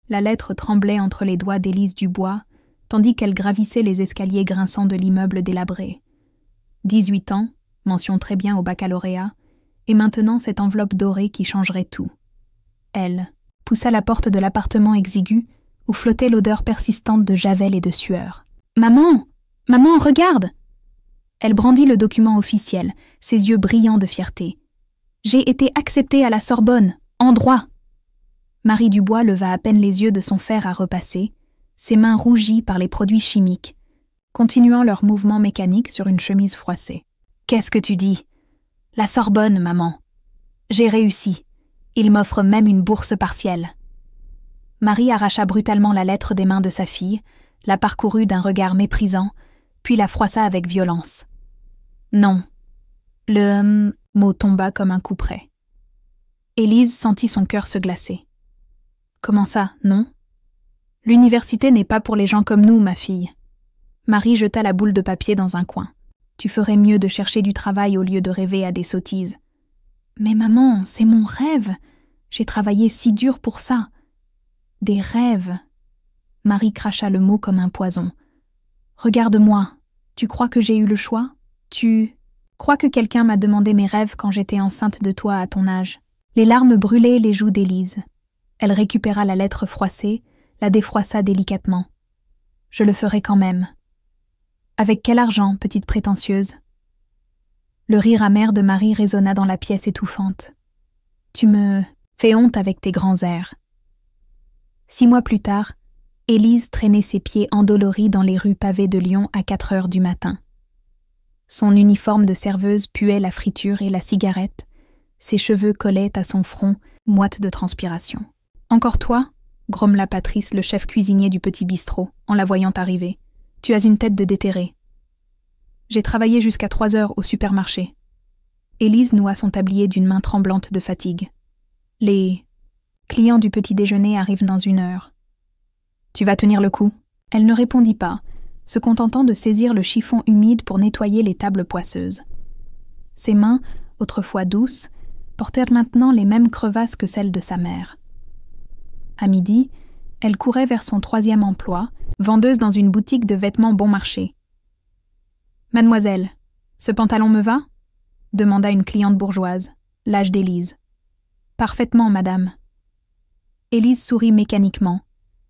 La lettre tremblait entre les doigts d'Élise Dubois, tandis qu'elle gravissait les escaliers grinçants de l'immeuble délabré. 18 ans, mention très bien au baccalauréat, et maintenant cette enveloppe dorée qui changerait tout. Elle poussa la porte de l'appartement exigu, où flottait l'odeur persistante de javel et de sueur. « Maman! Maman, regarde !» Elle brandit le document officiel, ses yeux brillants de fierté. « J'ai été acceptée à la Sorbonne, en droit !» Marie Dubois leva à peine les yeux de son fer à repasser, ses mains rougies par les produits chimiques, continuant leur mouvement mécanique sur une chemise froissée. « Qu'est-ce que tu dis ? La Sorbonne, maman. J'ai réussi. Il m'offre même une bourse partielle. » Marie arracha brutalement la lettre des mains de sa fille, la parcourut d'un regard méprisant, puis la froissa avec violence. « Non. » Le mot tomba comme un coup près. Élise sentit son cœur se glacer. « Comment ça, non ? L'université n'est pas pour les gens comme nous, ma fille. » Marie jeta la boule de papier dans un coin. « Tu ferais mieux de chercher du travail au lieu de rêver à des sottises. »« Mais maman, c'est mon rêve. J'ai travaillé si dur pour ça. » « Des rêves. » Marie cracha le mot comme un poison. « Regarde-moi. Tu crois que j'ai eu le choix ? Tu crois que quelqu'un m'a demandé mes rêves quand j'étais enceinte de toi à ton âge ?» Les larmes brûlaient les joues d'Élise. Elle récupéra la lettre froissée, la défroissa délicatement. « Je le ferai quand même. »« Avec quel argent, petite prétentieuse ?» Le rire amer de Marie résonna dans la pièce étouffante. « Tu me fais honte avec tes grands airs. » 6 mois plus tard, Élise traînait ses pieds endoloris dans les rues pavées de Lyon à 4 heures du matin. Son uniforme de serveuse puait la friture et la cigarette, ses cheveux collaient à son front, moite de transpiration. « Encore toi ?» grommela Patrice, le chef cuisinier du petit bistrot, en la voyant arriver. « Tu as une tête de déterré. »« J'ai travaillé jusqu'à 3 heures au supermarché. » Élise noua son tablier d'une main tremblante de fatigue. « Les clients du petit déjeuner arrivent dans 1 heure. Tu vas tenir le coup ?» Elle ne répondit pas, se contentant de saisir le chiffon humide pour nettoyer les tables poisseuses. Ses mains, autrefois douces, portèrent maintenant les mêmes crevasses que celles de sa mère. À midi, elle courait vers son 3e emploi, vendeuse dans une boutique de vêtements bon marché. « Mademoiselle, ce pantalon me va ?» demanda une cliente bourgeoise, l'âge d'Élise. « Parfaitement, madame. » Élise sourit mécaniquement,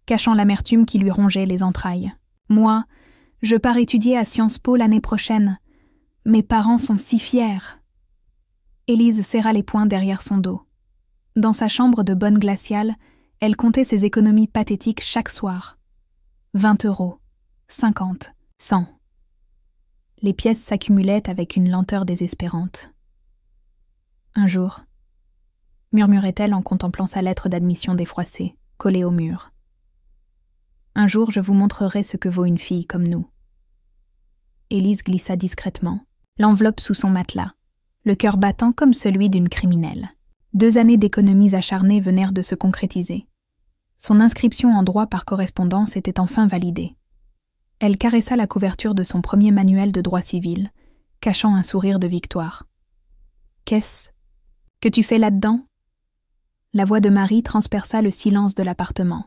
cachant l'amertume qui lui rongeait les entrailles. « Moi, je pars étudier à Sciences Po l'année prochaine. Mes parents sont si fiers. » Élise serra les poings derrière son dos. Dans sa chambre de bonne glaciale, elle comptait ses économies pathétiques chaque soir. 20 €, 50, 100. Les pièces s'accumulaient avec une lenteur désespérante. « Un jour, » murmurait-elle en contemplant sa lettre d'admission défroissée, collée au mur. « Un jour, je vous montrerai ce que vaut une fille comme nous. » Élise glissa discrètement, l'enveloppe sous son matelas, le cœur battant comme celui d'une criminelle. 2 années d'économies acharnées venèrent de se concrétiser. Son inscription en droit par correspondance était enfin validée. Elle caressa la couverture de son premier manuel de droit civil, cachant un sourire de victoire. « Qu'est-ce que tu fais là-dedans ?» La voix de Marie transperça le silence de l'appartement.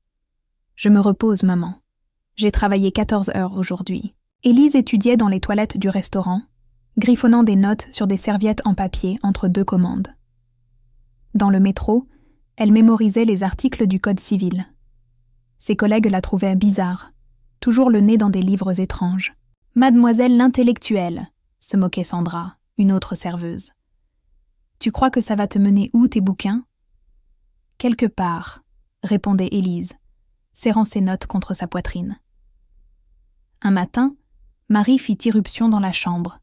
« Je me repose, maman. J'ai travaillé 14 heures aujourd'hui. » Élise étudiait dans les toilettes du restaurant, griffonnant des notes sur des serviettes en papier entre 2 commandes. Dans le métro, elle mémorisait les articles du Code civil. Ses collègues la trouvaient bizarre, toujours le nez dans des livres étranges. « Mademoiselle l'intellectuelle !» se moquait Sandra, une autre serveuse. « Tu crois que ça va te mener où, tes bouquins ?»« Quelque part, » répondait Élise, serrant ses notes contre sa poitrine. Un matin, Marie fit irruption dans la chambre,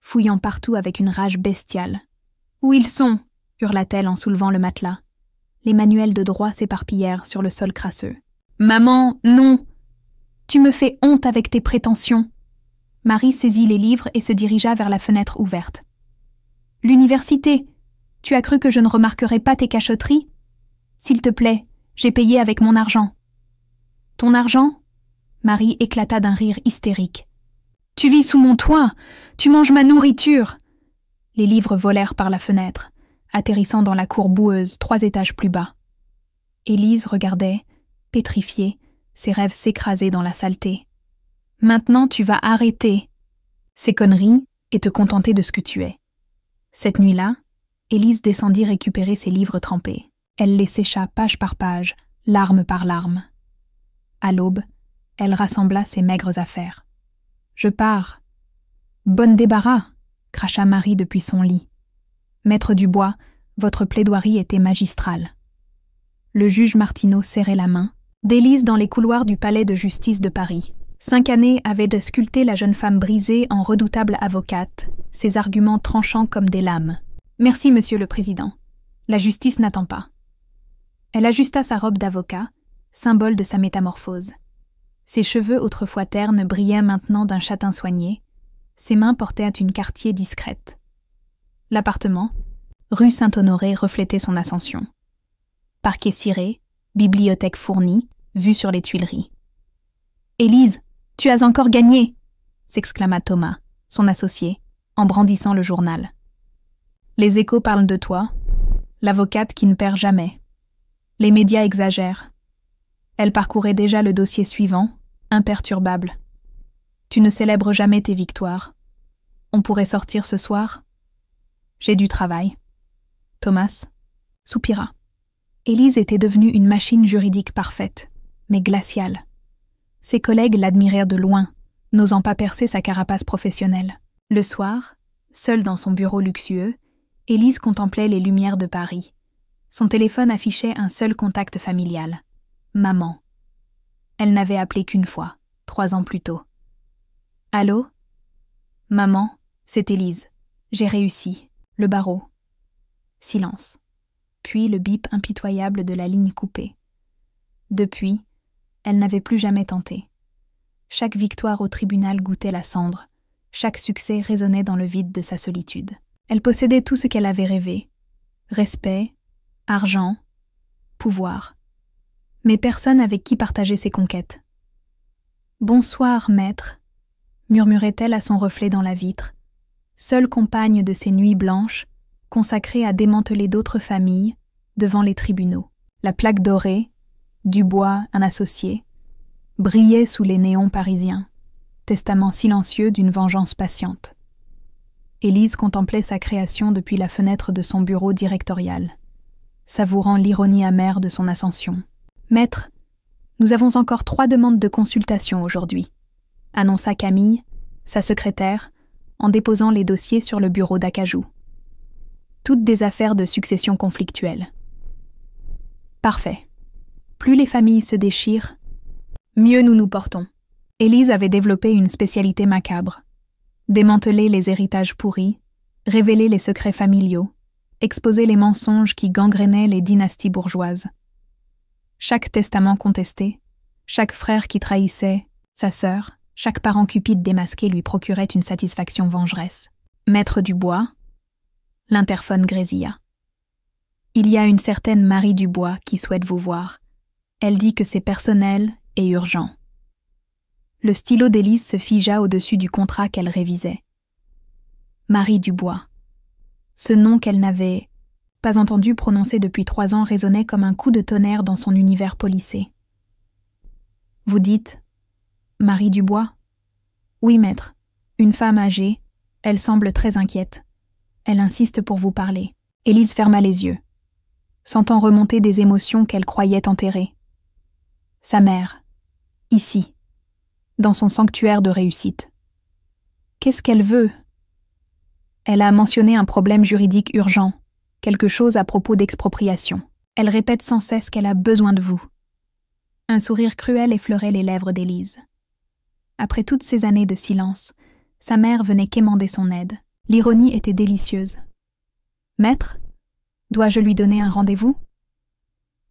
fouillant partout avec une rage bestiale. « Où ils sont ?» hurla-t-elle en soulevant le matelas. Les manuels de droit s'éparpillèrent sur le sol crasseux. « Maman, non ! Tu me fais honte avec tes prétentions !» Marie saisit les livres et se dirigea vers la fenêtre ouverte. « L'université ! Tu as cru que je ne remarquerais pas tes cachotteries ? S'il te plaît, j'ai payé avec mon argent. » « Ton argent ?» Marie éclata d'un rire hystérique. « Tu vis sous mon toit, tu manges ma nourriture !» Les livres volèrent par la fenêtre, atterrissant dans la cour boueuse 3 étages plus bas. Élise regardait, pétrifiée, ses rêves s'écraser dans la saleté. « Maintenant, tu vas arrêter ces conneries et te contenter de ce que tu es. » Cette nuit-là, Élise descendit récupérer ses livres trempés. Elle les sécha page par page, larme par larme. À l'aube, elle rassembla ses maigres affaires. « Je pars. »« Bonne débarras !» cracha Marie depuis son lit. « Maître Dubois, votre plaidoirie était magistrale. » Le juge Martineau serrait la main d'Élise dans les couloirs du palais de justice de Paris. 5 années avaient sculpté la jeune femme brisée en redoutable avocate, ses arguments tranchants comme des lames. « Merci, monsieur le président. La justice n'attend pas. » Elle ajusta sa robe d'avocat, symbole de sa métamorphose. Ses cheveux autrefois ternes brillaient maintenant d'un châtain soigné. Ses mains portaient une quartier discrète. L'appartement, rue Saint-Honoré, reflétait son ascension. Parquet ciré, bibliothèque fournie, vue sur les Tuileries. « Élise, tu as encore gagné !» s'exclama Thomas, son associé, en brandissant le journal. « Les échos parlent de toi, l'avocate qui ne perd jamais. Les médias exagèrent. » Elle parcourait déjà le dossier suivant, imperturbable. « Tu ne célèbres jamais tes victoires. On pourrait sortir ce soir ? J'ai du travail. » Thomas soupira. Élise était devenue une machine juridique parfaite, mais glaciale. Ses collègues l'admirèrent de loin, n'osant pas percer sa carapace professionnelle. Le soir, seule dans son bureau luxueux, Élise contemplait les lumières de Paris. Son téléphone affichait un seul contact familial. Maman. Elle n'avait appelé qu'une fois, 3 ans plus tôt. « Allô ? Maman, c'est Élise. J'ai réussi. Le barreau. » Silence. Puis le bip impitoyable de la ligne coupée. Depuis, elle n'avait plus jamais tenté. Chaque victoire au tribunal goûtait la cendre, chaque succès résonnait dans le vide de sa solitude. Elle possédait tout ce qu'elle avait rêvé. Respect, argent, pouvoir. Mais personne avec qui partager ses conquêtes. « Bonsoir, maître », murmurait-elle à son reflet dans la vitre, seule compagne de ses nuits blanches, consacrée à démanteler d'autres familles, devant les tribunaux. La plaque dorée, Dubois, un associé, brillait sous les néons parisiens, testament silencieux d'une vengeance patiente. Élise contemplait sa création depuis la fenêtre de son bureau directorial, savourant l'ironie amère de son ascension. « Maître, nous avons encore 3 demandes de consultation aujourd'hui », annonça Camille, sa secrétaire, en déposant les dossiers sur le bureau d'Acajou. Toutes des affaires de succession conflictuelle. Parfait. Plus les familles se déchirent, mieux nous nous portons. Élise avait développé une spécialité macabre. Démanteler les héritages pourris, révéler les secrets familiaux, exposer les mensonges qui gangrénaient les dynasties bourgeoises. Chaque testament contesté, chaque frère qui trahissait sa sœur, chaque parent cupide démasqué lui procurait une satisfaction vengeresse. Maître Dubois, l'interphone grésilla. « Il y a une certaine Marie Dubois qui souhaite vous voir. Elle dit que c'est personnel et urgent. » Le stylo d'Élise se figea au-dessus du contrat qu'elle révisait. Marie Dubois. Ce nom qu'elle n'avait pas entendu prononcer depuis 3 ans résonnait comme un coup de tonnerre dans son univers policé. « Vous dites Marie Dubois ? » ?»« Oui, maître. Une femme âgée. Elle semble très inquiète. Elle insiste pour vous parler. » Élise ferma les yeux, sentant remonter des émotions qu'elle croyait enterrées. Sa mère, ici, dans son sanctuaire de réussite. Qu'est-ce qu'elle veut ? Elle a mentionné un problème juridique urgent, quelque chose à propos d'expropriation. Elle répète sans cesse qu'elle a besoin de vous. Un sourire cruel effleurait les lèvres d'Élise. Après toutes ces années de silence, sa mère venait quémander son aide. L'ironie était délicieuse. « Maître, dois-je lui donner un rendez-vous »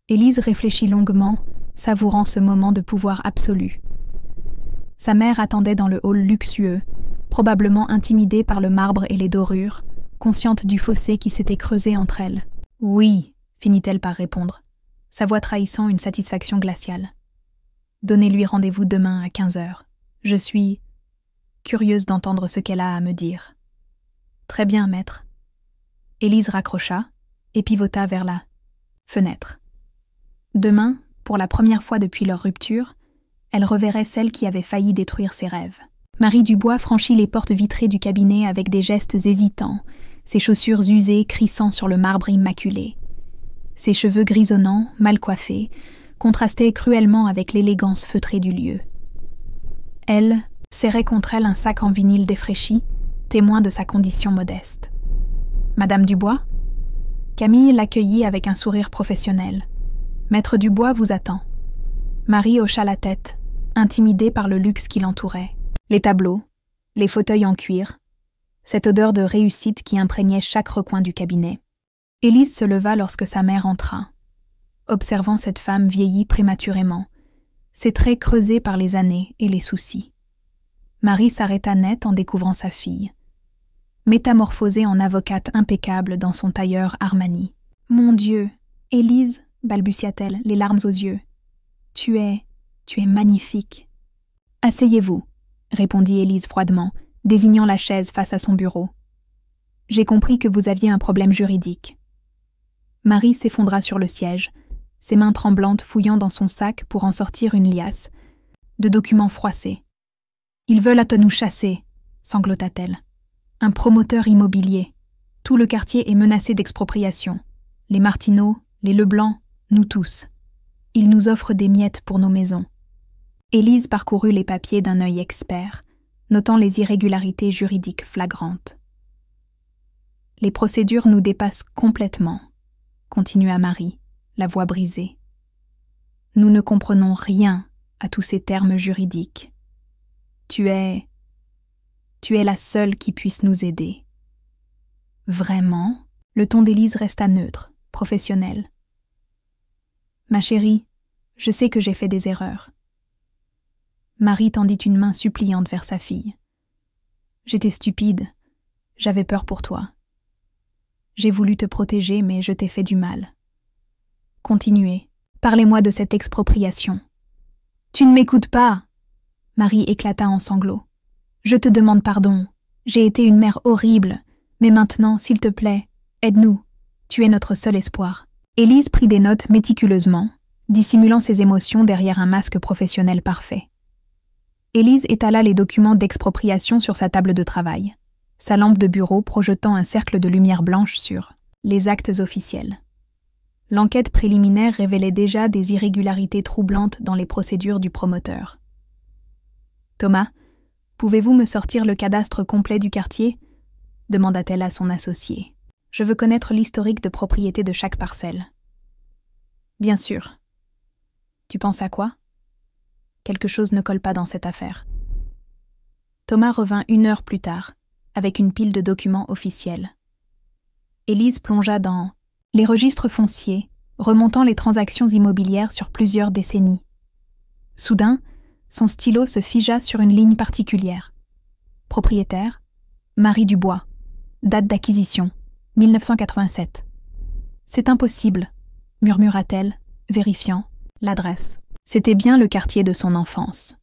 Élise réfléchit longuement, savourant ce moment de pouvoir absolu. Sa mère attendait dans le hall luxueux, probablement intimidée par le marbre et les dorures, consciente du fossé qui s'était creusé entre elles. « Oui », finit-elle par répondre, sa voix trahissant une satisfaction glaciale. « Donnez-lui rendez-vous demain à 15h. Je suis curieuse d'entendre ce qu'elle a à me dire. » « Très bien, maître. » Élise raccrocha et pivota vers la fenêtre. Demain, pour la première fois depuis leur rupture, elle reverrait celle qui avait failli détruire ses rêves. Marie Dubois franchit les portes vitrées du cabinet avec des gestes hésitants, ses chaussures usées crissant sur le marbre immaculé. Ses cheveux grisonnants, mal coiffés, contrastaient cruellement avec l'élégance feutrée du lieu. Elle serrait contre elle un sac en vinyle défraîchi, témoin de sa condition modeste. « Madame Dubois ?» Camille l'accueillit avec un sourire professionnel. « Maître Dubois vous attend. » Marie hocha la tête, intimidée par le luxe qui l'entourait. Les tableaux, les fauteuils en cuir, cette odeur de réussite qui imprégnait chaque recoin du cabinet. Élise se leva lorsque sa mère entra. Observant cette femme vieillie prématurément, ses traits creusés par les années et les soucis. Marie s'arrêta net en découvrant sa fille, métamorphosée en avocate impeccable dans son tailleur Armani. « Mon Dieu, Élise, balbutia-t-elle, les larmes aux yeux. Tu es magnifique. »« Asseyez-vous, » répondit Élise froidement, désignant la chaise face à son bureau. « J'ai compris que vous aviez un problème juridique. » Marie s'effondra sur le siège, ses mains tremblantes fouillant dans son sac pour en sortir une liasse, de documents froissés. « Ils veulent à nous chasser, » sanglota-t-elle. « Un promoteur immobilier. Tout le quartier est menacé d'expropriation. Les Martineau, les Leblanc, nous tous. Ils nous offrent des miettes pour nos maisons. » Élise parcourut les papiers d'un œil expert, notant les irrégularités juridiques flagrantes. « Les procédures nous dépassent complètement, » continua Marie, la voix brisée. « Nous ne comprenons rien à tous ces termes juridiques. Tu es la seule qui puisse nous aider. » « Vraiment ?» Le ton d'Élise resta neutre, professionnel. « Ma chérie, je sais que j'ai fait des erreurs. » Marie tendit une main suppliante vers sa fille. « J'étais stupide, j'avais peur pour toi. J'ai voulu te protéger, mais je t'ai fait du mal. Continuez, parlez-moi de cette expropriation. »« Tu ne m'écoutes pas !» Marie éclata en sanglots. « Je te demande pardon, j'ai été une mère horrible, mais maintenant, s'il te plaît, aide-nous, tu es notre seul espoir. » Élise prit des notes méticuleusement, dissimulant ses émotions derrière un masque professionnel parfait. Élise étala les documents d'expropriation sur sa table de travail, sa lampe de bureau projetant un cercle de lumière blanche sur les actes officiels. L'enquête préliminaire révélait déjà des irrégularités troublantes dans les procédures du promoteur. « Thomas, pouvez-vous me sortir le cadastre complet du quartier ?» demanda-t-elle à son associé. « Je veux connaître l'historique de propriété de chaque parcelle. »« Bien sûr. »« Tu penses à quoi ? » Quelque chose ne colle pas dans cette affaire. Thomas revint 1 heure plus tard, avec une pile de documents officiels. Élise plongea dans les registres fonciers, remontant les transactions immobilières sur plusieurs décennies. Soudain, son stylo se figea sur une ligne particulière. Propriétaire, Marie Dubois. Date d'acquisition, 1987. « C'est impossible, » murmura-t-elle, vérifiant l'adresse. C'était bien le quartier de son enfance.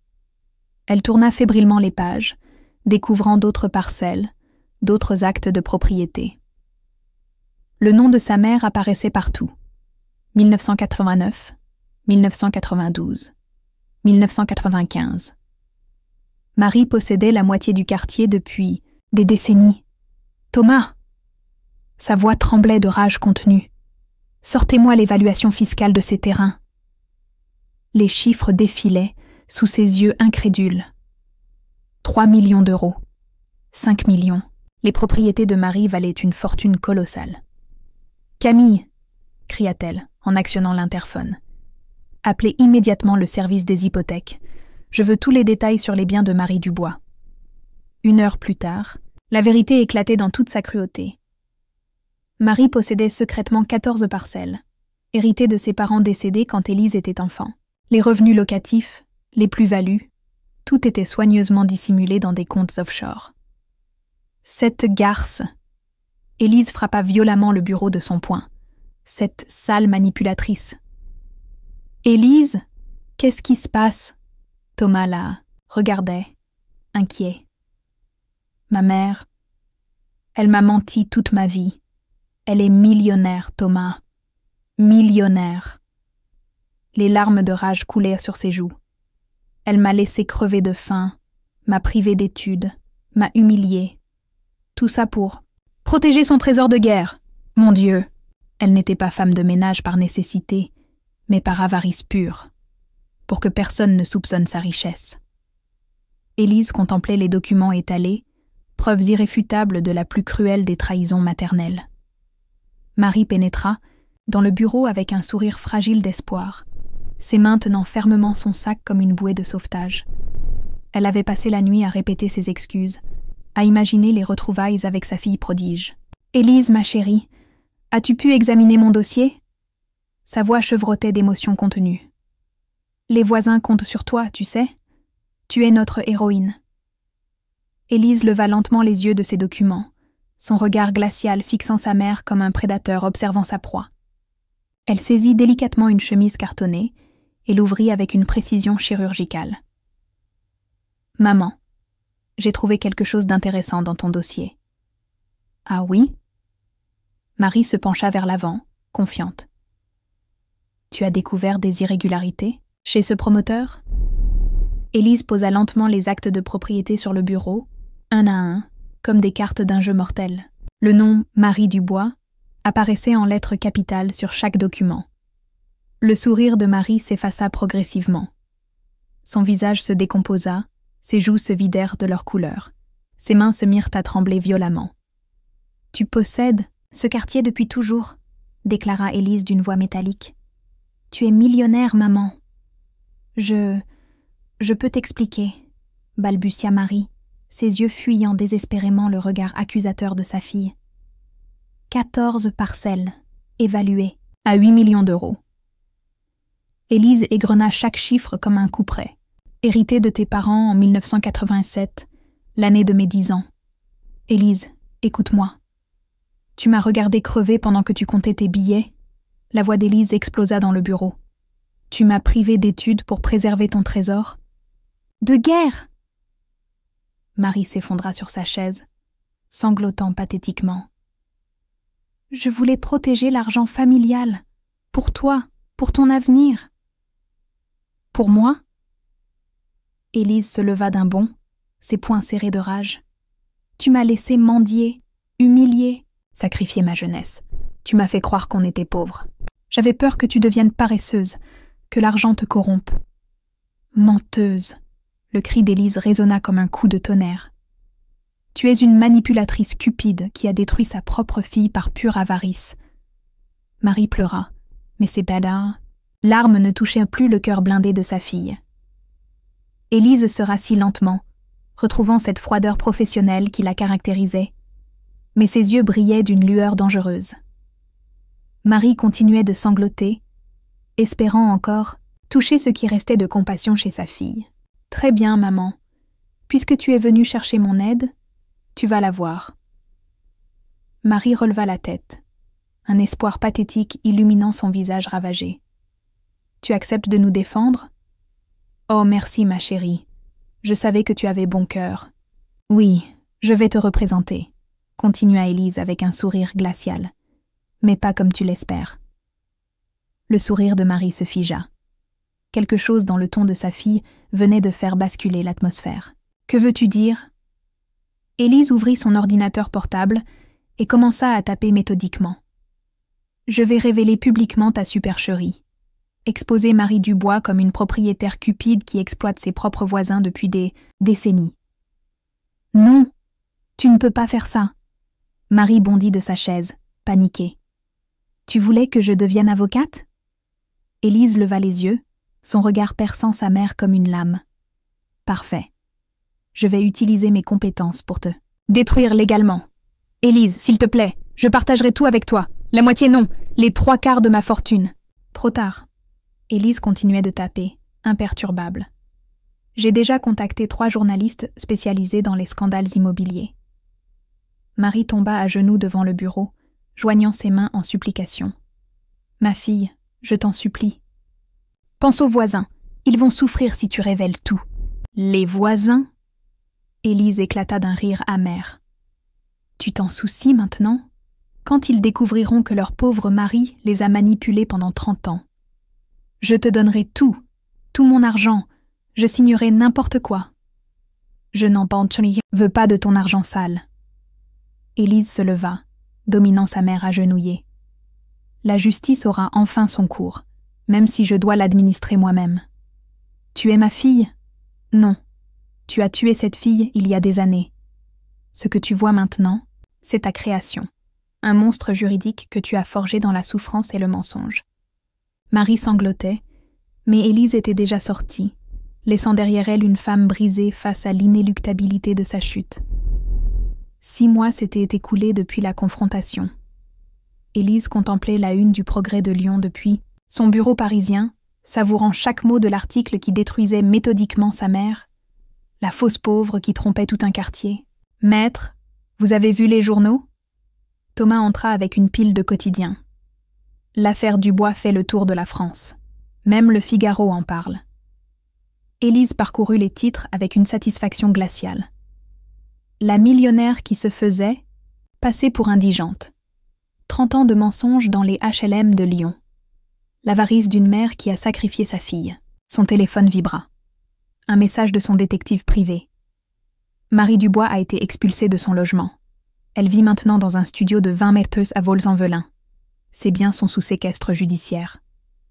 Elle tourna fébrilement les pages, découvrant d'autres parcelles, d'autres actes de propriété. Le nom de sa mère apparaissait partout. 1989, 1992, 1995. Marie possédait la moitié du quartier depuis des décennies. « Thomas !» Sa voix tremblait de rage contenue. « Sortez-moi l'évaluation fiscale de ces terrains. » Les chiffres défilaient sous ses yeux incrédules. 3 millions d'euros. 5 millions. Les propriétés de Marie valaient une fortune colossale. « Camille !» cria-t-elle en actionnant l'interphone. « Appelez immédiatement le service des hypothèques. Je veux tous les détails sur les biens de Marie Dubois. » 1 heure plus tard, la vérité éclatait dans toute sa cruauté. Marie possédait secrètement 14 parcelles, héritées de ses parents décédés quand Élise était enfant. Les revenus locatifs, les plus-values, tout était soigneusement dissimulé dans des comptes offshore. Cette garce! Élise frappa violemment le bureau de son poing. Cette sale manipulatrice. « Élise, qu'est-ce qui se passe ?» Thomas la regardait, inquiet. « Ma mère, elle m'a menti toute ma vie. Elle est millionnaire, Thomas. Millionnaire. » Les larmes de rage coulaient sur ses joues. Elle m'a laissé crever de faim, m'a privé d'études, m'a humiliée. Tout ça pour protéger son trésor de guerre. Mon Dieu! Elle n'était pas femme de ménage par nécessité, mais par avarice pure, pour que personne ne soupçonne sa richesse. Élise contemplait les documents étalés, preuves irréfutables de la plus cruelle des trahisons maternelles. Marie pénétra dans le bureau avec un sourire fragile d'espoir, ses mains tenant fermement son sac comme une bouée de sauvetage. Elle avait passé la nuit à répéter ses excuses, à imaginer les retrouvailles avec sa fille prodige. « Élise, ma chérie, as-tu pu examiner mon dossier ?» Sa voix chevrotait d'émotions contenues. « Les voisins comptent sur toi, tu sais. Tu es notre héroïne. » Élise leva lentement les yeux de ses documents, son regard glacial fixant sa mère comme un prédateur observant sa proie. Elle saisit délicatement une chemise cartonnée et l'ouvrit avec une précision chirurgicale. « Maman, j'ai trouvé quelque chose d'intéressant dans ton dossier. »« Ah oui ?» Marie se pencha vers l'avant, confiante. « Tu as découvert des irrégularités chez ce promoteur ?» Élise posa lentement les actes de propriété sur le bureau, un à un, comme des cartes d'un jeu mortel. Le nom « Marie Dubois » apparaissait en lettres capitales sur chaque document. Le sourire de Marie s'effaça progressivement. Son visage se décomposa, ses joues se vidèrent de leur couleur. Ses mains se mirent à trembler violemment. « Tu possèdes ce quartier depuis toujours », déclara Élise d'une voix métallique. « Tu es millionnaire, maman. »« Je peux t'expliquer, » balbutia Marie, ses yeux fuyant désespérément le regard accusateur de sa fille. 14 parcelles, évaluées à 8 millions d'euros. Élise égrena chaque chiffre comme un couperet. Hérité de tes parents en 1987, l'année de mes 10 ans. Élise, écoute-moi. Tu m'as regardé crever pendant que tu comptais tes billets. La voix d'Élise explosa dans le bureau. Tu m'as privé d'études pour préserver ton trésor. De guerre! Marie s'effondra sur sa chaise, sanglotant pathétiquement. Je voulais protéger l'argent familial. Pour toi, pour ton avenir. Pour moi? Élise se leva d'un bond, ses poings serrés de rage. Tu m'as laissé mendier, humilier, sacrifier ma jeunesse. Tu m'as fait croire qu'on était pauvres. J'avais peur que tu deviennes paresseuse, que l'argent te corrompe. Menteuse! Le cri d'Élise résonna comme un coup de tonnerre. Tu es une manipulatrice cupide qui a détruit sa propre fille par pure avarice. Marie pleura, mais ses badars, larmes ne touchaient plus le cœur blindé de sa fille. Élise se rassit lentement, retrouvant cette froideur professionnelle qui la caractérisait, mais ses yeux brillaient d'une lueur dangereuse. Marie continuait de sangloter, espérant encore toucher ce qui restait de compassion chez sa fille. « Très bien, maman. Puisque tu es venue chercher mon aide, tu vas la voir. » Marie releva la tête, un espoir pathétique illuminant son visage ravagé. « Tu acceptes de nous défendre ? » « Oh, merci, ma chérie. Je savais que tu avais bon cœur. »« Oui, je vais te représenter, » continua Élise avec un sourire glacial. « Mais pas comme tu l'espères. » Le sourire de Marie se figea. Quelque chose dans le ton de sa fille venait de faire basculer l'atmosphère. « Que veux-tu dire ?» Élise ouvrit son ordinateur portable et commença à taper méthodiquement. « Je vais révéler publiquement ta supercherie. Exposer Marie Dubois comme une propriétaire cupide qui exploite ses propres voisins depuis des décennies. »« Non, tu ne peux pas faire ça. » Marie bondit de sa chaise, paniquée. « Tu voulais que je devienne avocate ?» Élise leva les yeux, son regard perçant sa mère comme une lame. « Parfait. Je vais utiliser mes compétences pour te détruire légalement. Élise, s'il te plaît, je partagerai tout avec toi. La moitié non, les 3/4 de ma fortune. » Trop tard. Élise continuait de taper, imperturbable. J'ai déjà contacté 3 journalistes spécialisés dans les scandales immobiliers. Marie tomba à genoux devant le bureau, joignant ses mains en supplication. « Ma fille, je t'en supplie. Pense aux voisins, ils vont souffrir si tu révèles tout. »« Les voisins ?» Élise éclata d'un rire amer. « Tu t'en soucies maintenant ? Quand ils découvriront que leur pauvre mari les a manipulés pendant 30 ans ? Je te donnerai tout mon argent, je signerai n'importe quoi. Je n'en veux pas de ton argent sale. Élise se leva, dominant sa mère agenouillée. La justice aura enfin son cours, même si je dois l'administrer moi-même. Tu es ma fille? Non. Tu as tué cette fille il y a des années. Ce que tu vois maintenant, c'est ta création. Un monstre juridique que tu as forgé dans la souffrance et le mensonge. Marie sanglotait, mais Élise était déjà sortie, laissant derrière elle une femme brisée face à l'inéluctabilité de sa chute. 6 mois s'étaient écoulés depuis la confrontation. Élise contemplait la une du Progrès de Lyon depuis son bureau parisien, savourant chaque mot de l'article qui détruisait méthodiquement sa mère, la fausse pauvre qui trompait tout un quartier. « Maître, vous avez vu les journaux ?» Thomas entra avec une pile de quotidiens. L'affaire Dubois fait le tour de la France. Même le Figaro en parle. Élise parcourut les titres avec une satisfaction glaciale. La millionnaire qui se faisait passait pour indigente. 30 ans de mensonges dans les HLM de Lyon. L'avarice d'une mère qui a sacrifié sa fille. Son téléphone vibra. Un message de son détective privé. Marie Dubois a été expulsée de son logement. Elle vit maintenant dans un studio de 20 mètres à Vaux-en-Velin. Ses biens sont sous séquestre judiciaire.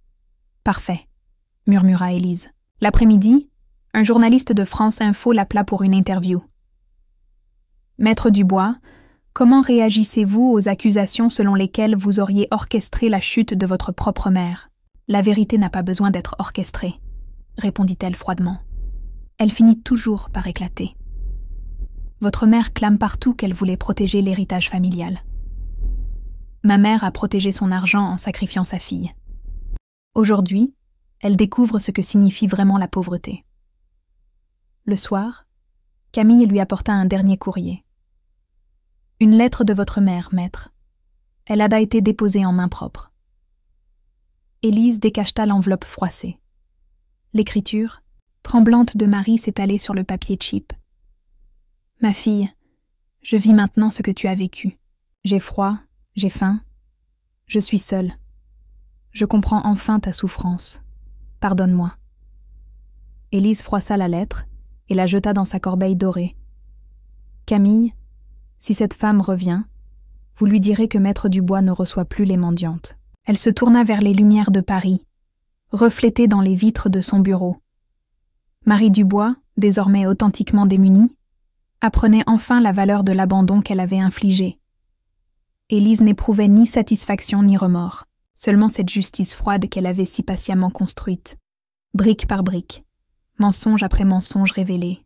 « Parfait », murmura Élise. L'après-midi, un journaliste de France Info l'appela pour une interview. « Maître Dubois, comment réagissez-vous aux accusations selon lesquelles vous auriez orchestré la chute de votre propre mère ? » « La vérité n'a pas besoin d'être orchestrée, » répondit-elle froidement. Elle finit toujours par éclater. Votre mère clame partout qu'elle voulait protéger l'héritage familial. Ma mère a protégé son argent en sacrifiant sa fille. Aujourd'hui, elle découvre ce que signifie vraiment la pauvreté. Le soir, Camille lui apporta un dernier courrier. « Une lettre de votre mère, maître. Elle a été déposée en main propre. » Élise décacheta l'enveloppe froissée. L'écriture, tremblante de Marie, s'étalait sur le papier cheap. « Ma fille, je vis maintenant ce que tu as vécu. J'ai froid, j'ai faim. Je suis seule. Je comprends enfin ta souffrance. Pardonne-moi. » Élise froissa la lettre et la jeta dans sa corbeille dorée. « Camille, si cette femme revient, vous lui direz que Maître Dubois ne reçoit plus les mendiantes. » Elle se tourna vers les lumières de Paris, reflétées dans les vitres de son bureau. Marie Dubois, désormais authentiquement démunie, apprenait enfin la valeur de l'abandon qu'elle avait infligé. Élise n'éprouvait ni satisfaction ni remords, seulement cette justice froide qu'elle avait si patiemment construite, brique par brique, mensonge après mensonge révélé,